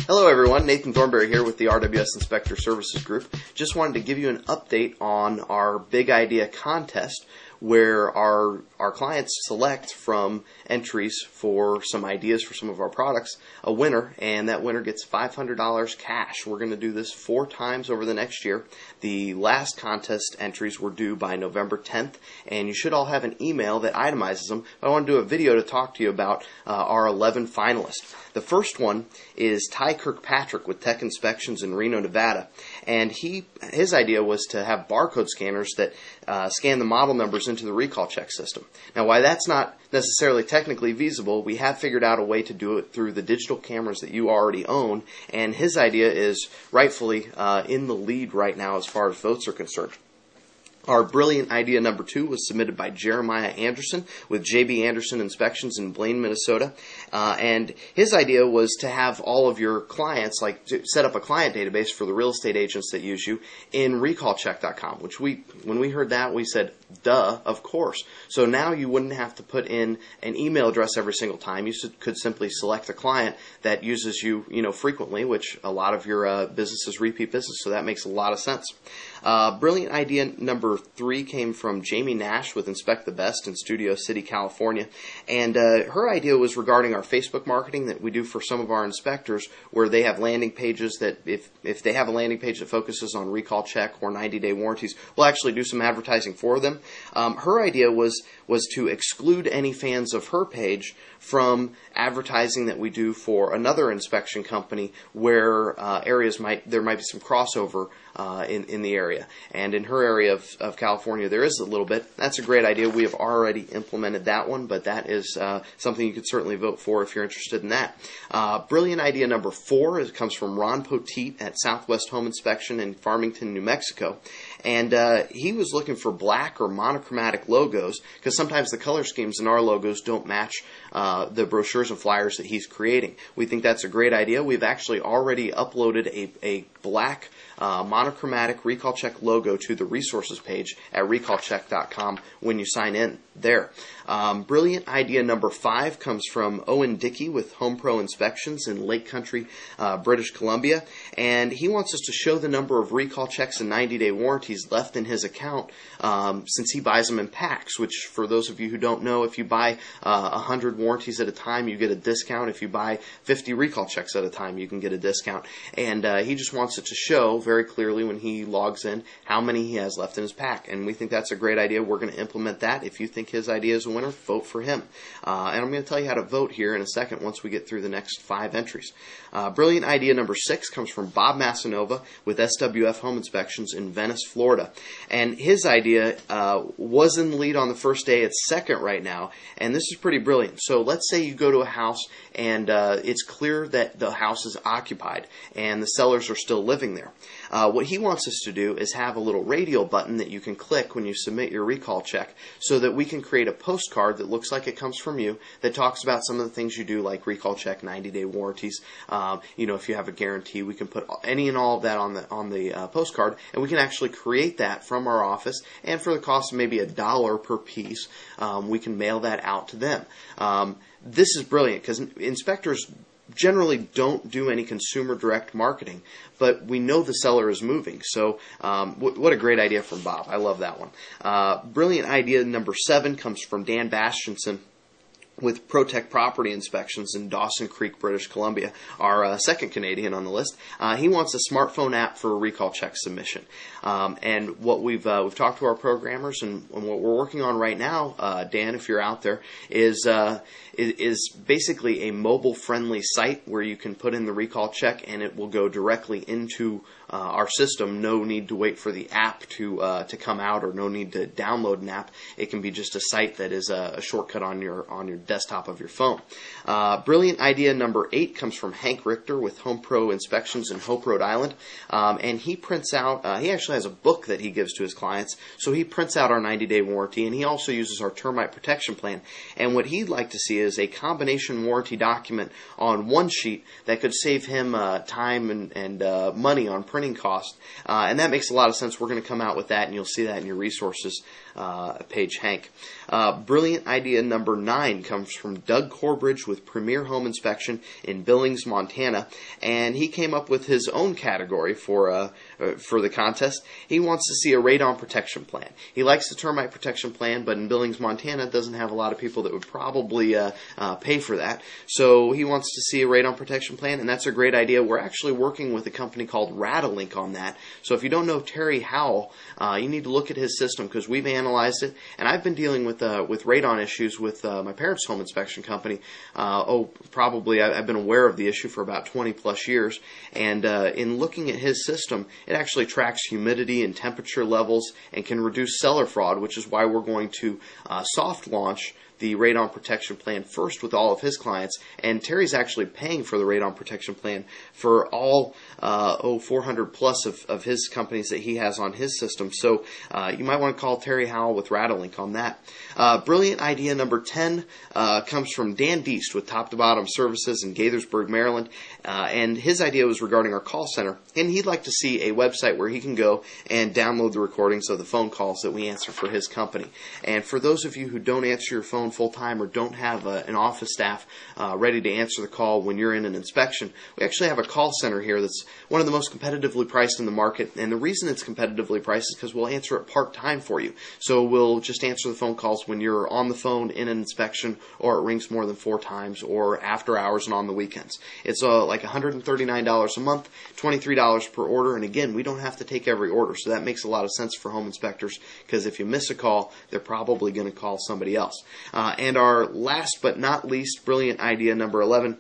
Hello everyone, Nathan Thornberry here with the RWS Inspector Services Group. Just wanted to give you an update on our Big Idea contest where our clients select from entries for some ideas for some of our products a winner, and that winner gets $500 cash. We're going to do this 4 times over the next year. The last contest entries were due by November 10th, and you should all have an email that itemizes them. I want to do a video to talk to you about our 11 finalists. The first one is Ty Kirkpatrick with Tech Inspections in Reno, Nevada, and his idea was to have barcode scanners that scan the model numbers into the recall check system. Now, while that's not necessarily technically feasible, we have figured out a way to do it through the digital cameras that you already own, and his idea is rightfully in the lead right now as far as votes are concerned. Our brilliant idea number 2 was submitted by Jeremiah Anderson with JB Anderson Inspections in Blaine, Minnesota. And his idea was to have all of your clients, like set up a client database for the real estate agents that use you in recallcheck.com, which when we heard that, we said, duh, of course. So now you wouldn't have to put in an email address every single time. You could simply select a client that uses you, frequently, which a lot of your business is repeat business, so that makes a lot of sense. Brilliant idea number 3 came from Jamie Nash with Inspect the Best in Studio City, California, and her idea was regarding our Facebook marketing that we do for some of our inspectors, where they have landing pages that if they have a landing page that focuses on recall check or 90-day warranties, we'll actually do some advertising for them. Her idea was to exclude any fans of her page from advertising that we do for another inspection company where there might be some crossover in the area. And in her area of California, there is a little bit. That's a great idea. We have already implemented that one, but that is something you could certainly vote for if you're interested in that. Brilliant idea number 4 comes from Ron Poteet at Southwest Home Inspection in Farmington, New Mexico. And he was looking for black or monochromatic logos because sometimes the color schemes in our logos don't match the brochures and flyers that he's creating. We think that's a great idea. We've actually already uploaded a black monochromatic Recall Check logo to the resources page at recallcheck.com when you sign in there. Brilliant idea number 5 comes from Owen Dickey with Home Pro Inspections in Lake Country, British Columbia, and he wants us to show the number of recall checks and 90-day warranties left in his account since he buys them in packs, which for those of you who don't know, if you buy 100 warranties at a time, you get a discount. If you buy 50 recall checks at a time, you can get a discount. And he just wants it to show very clearly when he logs in how many he has left in his pack, and we think that's a great idea. We're going to implement that. If you think his idea is a winner, vote for him. And I'm going to tell you how to vote here in a second once we get through the next 5 entries. Brilliant idea number 6 comes from Bob Massanova with SWF Home Inspections in Venice, Florida. And his idea was in the lead on the first day. It's second right now, and this is pretty brilliant. So let's say you go to a house and it's clear that the house is occupied and the sellers are still living there. What he wants us to do is have a little radio button that you can click when you submit your recall check so that we can create a postcard that looks like it comes from you that talks about some of the things you do, like recall check, 90-day warranties. If you have a guarantee, we can put any and all of that on the postcard, and we can actually create that from our office, and for the cost of maybe $1 per piece, we can mail that out to them. This is brilliant because inspectors generally don't do any consumer direct marketing, but we know the seller is moving. So what a great idea from Bob. I love that one. Brilliant idea number 7 comes from Dan Bastianson with ProTech Property Inspections in Dawson Creek, British Columbia, our second Canadian on the list. He wants a smartphone app for a recall check submission. And what we've talked to our programmers, and what we're working on right now, Dan, if you're out there, is basically a mobile-friendly site where you can put in the recall check and it will go directly into our system. No need to wait for the app to come out, or no need to download an app. It can be just a site that is a shortcut on your desktop of your phone. Brilliant idea number 8 comes from Hank Richter with Home Pro Inspections in Hope, Rhode Island, and he prints out. He actually has a book that he gives to his clients, so he prints out our 90-day warranty, and he also uses our termite protection plan. And what he'd like to see is a combination warranty document on one sheet that could save him time and money on printing printing cost. And that makes a lot of sense. We're going to come out with that, and you'll see that in your resources page, Hank. Brilliant idea number 9 comes from Doug Corbridge with Premier Home Inspection in Billings, Montana, and he came up with his own category for the contest. He wants to see a radon protection plan. He likes the termite protection plan, but in Billings, Montana, doesn't have a lot of people that would probably pay for that. So he wants to see a radon protection plan, and that's a great idea. We're actually working with a company called Radalink on that. So if you don't know Terry Howell, you need to look at his system, because we've analyzed it, and I've been dealing with radon issues with my parents' home inspection company. I've been aware of the issue for about 20 plus years, and in looking at his system, it actually tracks humidity and temperature levels and can reduce cellar fraud, which is why we're going to soft launch the radon protection plan first with all of his clients, and Terry's actually paying for the radon protection plan for all 400 plus of his companies that he has on his system. So you might want to call Terry Howell with Radalink on that. Brilliant idea number 10 comes from Dan Deist with Top to Bottom Services in Gaithersburg, Maryland, and his idea was regarding our call center, and he'd like to see a website where he can go and download the recordings of the phone calls that we answer for his company. And for those of you who don't answer your phone full-time or don't have an office staff ready to answer the call when you're in an inspection, we actually have a call center here that's one of the most competitively priced in the market, and the reason it's competitively priced is because we'll answer it part-time for you. So we'll just answer the phone calls when you're on the phone in an inspection, or it rings more than 4 times, or after hours and on the weekends. It's like $139 a month, $23 per order, and again, we don't have to take every order, so that makes a lot of sense for home inspectors, because if you miss a call, they're probably going to call somebody else. And our last but not least brilliant idea, number 11,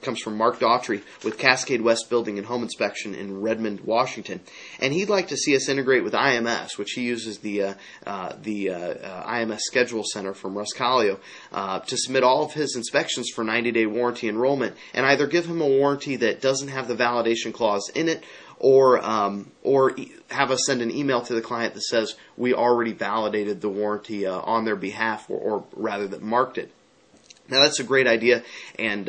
comes from Mark Daughtry with Cascade West Building and Home Inspection in Redmond, Washington. And he'd like to see us integrate with IMS, which he uses the IMS Schedule Center from Ruscalio, to submit all of his inspections for 90-day warranty enrollment, and either give him a warranty that doesn't have the validation clause in it, or have us send an email to the client that says we already validated the warranty on their behalf, or rather that marked it. Now that's a great idea, and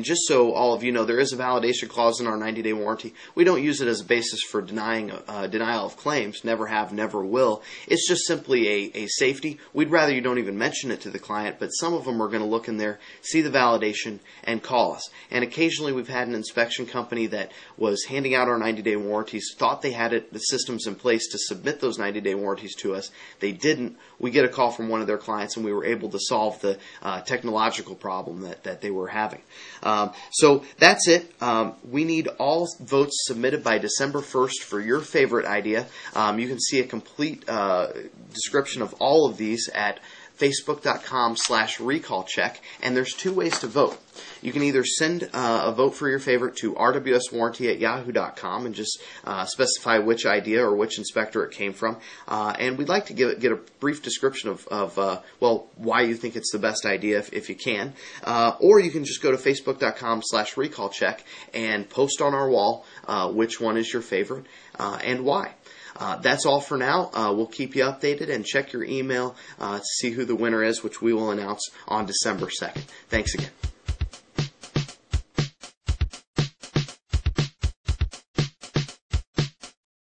just so all of you know, there is a validation clause in our 90-day warranty. We don't use it as a basis for denying denial of claims. Never have, never will. It's just simply a safety. We'd rather you don't even mention it to the client, but some of them are going to look in there, see the validation, and call us. And occasionally we've had an inspection company that was handing out our 90-day warranties, thought they had the systems in place to submit those 90-day warranties to us. They didn't. We get a call from one of their clients, and we were able to solve the technological problem that they were having. So that's it. We need all votes submitted by December 1st for your favorite idea. You can see a complete description of all of these at facebook.com/recallcheck, and there's 2 ways to vote. You can either send a vote for your favorite to rwswarranty@yahoo.com and just specify which idea or which inspector it came from, and we'd like to get a brief description of why you think it's the best idea if you can, or you can just go to facebook.com/recallcheck and post on our wall which one is your favorite and why. That's all for now. We'll keep you updated, and check your email to see who the winner is, which we will announce on December 2nd. Thanks again.